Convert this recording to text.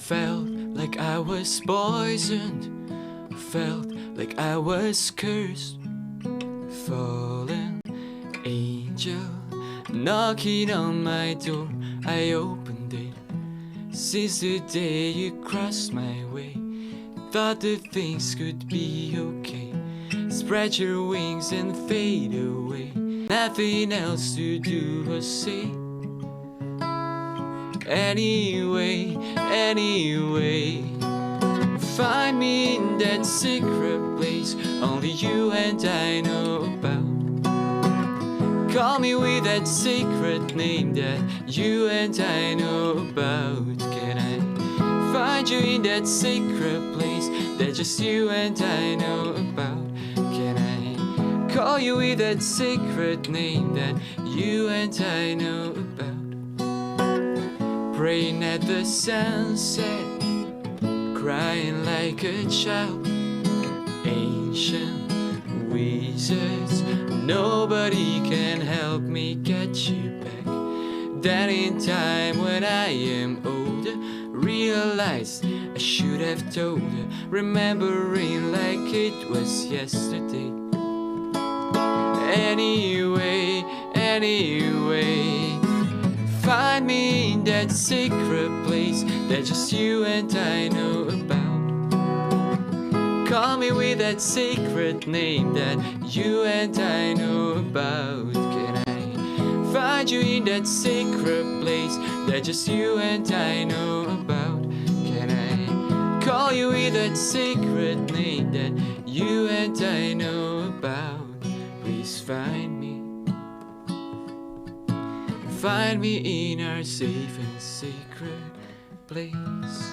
Felt like I was poisoned, felt like I was cursed. Fallen angel knocking on my door, I opened it. Since the day you crossed my way, thought that things could be okay. Spread your wings and fade away, nothing else to do or say. Anyway, find me in that secret place only you and I know about. Call me with that secret name that you and I know about. Can I find you in that secret place that just you and I know about? Can I call you with that secret name that you and I know about? Praying at the sunset, crying like a child. Ancient wizards, nobody can help me get you back. Then in time when I am older, realized I should have told her, remembering like it was yesterday. Anyway, find me in that secret place that just you and I know about. Call me with that secret name that you and I know about. Can I find you in that secret place that just you and I know about? Can I call you with that secret name that you and I know about? Please find me in our safe and sacred place.